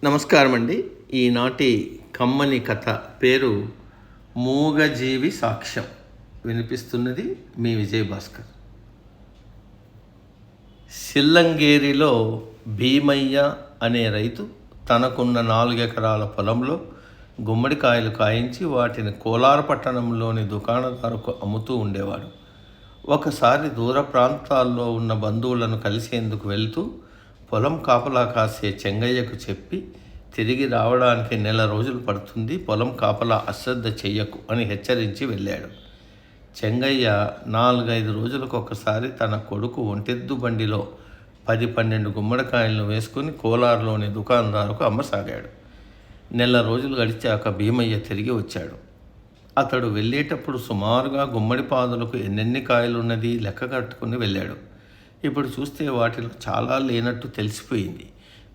నమస్కారం అండి. ఈనాటి కమ్మని కథ పేరు మూగజీవి సాక్ష్యం. వినిపిస్తున్నది మీ విజయభాస్కర్. సిల్లంగేరిలో భీమయ్య అనే రైతు తనకున్న 4 ఎకరాల పొలంలో గుమ్మడికాయలు కాయించి వాటిని కోలార పట్టణంలోని దుకాణదారుకు అమ్ముతూ ఉండేవాడు. ఒకసారి దూర ప్రాంతాల్లో ఉన్న బంధువులను కలిసేందుకు వెళ్తూ పొలం కాపలా కాసే చెంగయ్యకు చెప్పి తిరిగి రావడానికి 1 నెల రోజులు పడుతుంది, పొలం కాపలా అశ్రద్ధ చెయ్యకు అని హెచ్చరించి వెళ్ళాడు. చెంగయ్య 4-5 రోజులకు ఒకసారి తన కొడుకు ఒంటెద్దు బండిలో 10-12 గుమ్మడికాయలను వేసుకుని కోలార్లోని దుకాణదారుకు అమ్మసాగాడు. 1 నెల రోజులు గడిచాక భీమయ్య తిరిగి వచ్చాడు. అతడు వెళ్ళేటప్పుడు సుమారుగా గుమ్మడి పాదులకు ఎన్నెన్ని కాయలున్నది లెక్క కట్టుకుని వెళ్ళాడు. ఇప్పుడు చూస్తే వాటిలో చాలా లేనట్టు తెలిసిపోయింది.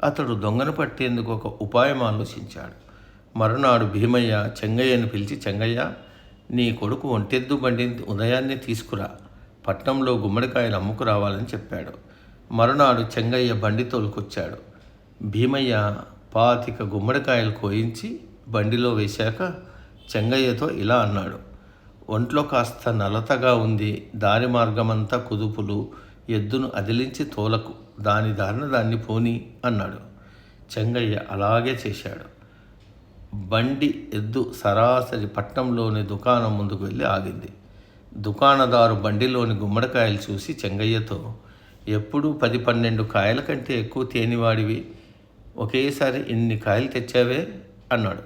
అతడు దొంగను పట్టేందుకు ఒక ఉపాయం ఆలోచించాడు. మరునాడు భీమయ్య చెంగయ్యను పిలిచి, చెంగయ్య, నీ కొడుకు ఒంటెద్దు బండిని ఉదయాన్నే తీసుకురా, పట్నంలో గుమ్మడికాయలు అమ్ముకు రావాలని చెప్పాడు. మరునాడు చెంగయ్య బండి తోలుకొచ్చాడు. భీమయ్య 25 గుమ్మడికాయలు కోయించి బండిలో వేశాక చెంగయ్యతో ఇలా అన్నాడు, ఒంట్లో కాస్త నలతగా ఉంది, దారి మార్గమంతా కుదుపులు, ఎద్దును అదిలించి తోలకు, దాని దారిన దాన్ని పోని అన్నాడు. చెంగయ్య అలాగే చేశాడు. బండి ఎద్దు సరాసరి పట్నంలోని దుకాణం ముందుకు వెళ్ళి ఆగింది. దుకాణదారు బండిలోని గుమ్మడికాయలు చూసి చెంగయ్యతో, ఎప్పుడూ 10-12 కాయల కంటే ఎక్కువ తేనివాడివి, ఒకేసారి ఇన్ని కాయలు తెచ్చావే అన్నాడు.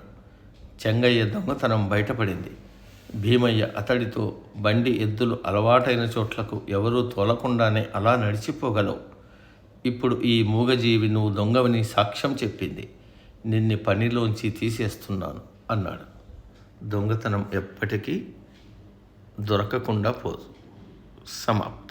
చెంగయ్య దొంగతనం బయటపడింది. భీమయ్య అతడితో, బండి ఎద్దులు అలవాటైన చోట్లకు ఎవరూ తోలకుండానే అలా నడిచిపోగలవు. ఇప్పుడు ఈ మూగజీవి నువ్వు దొంగవని సాక్ష్యం చెప్పింది, నిన్ను పనిలోంచి తీసేస్తున్నాను అన్నాడు. దొంగతనం ఎప్పటికీ దొరకకుండా పోదు. సమాప్తం.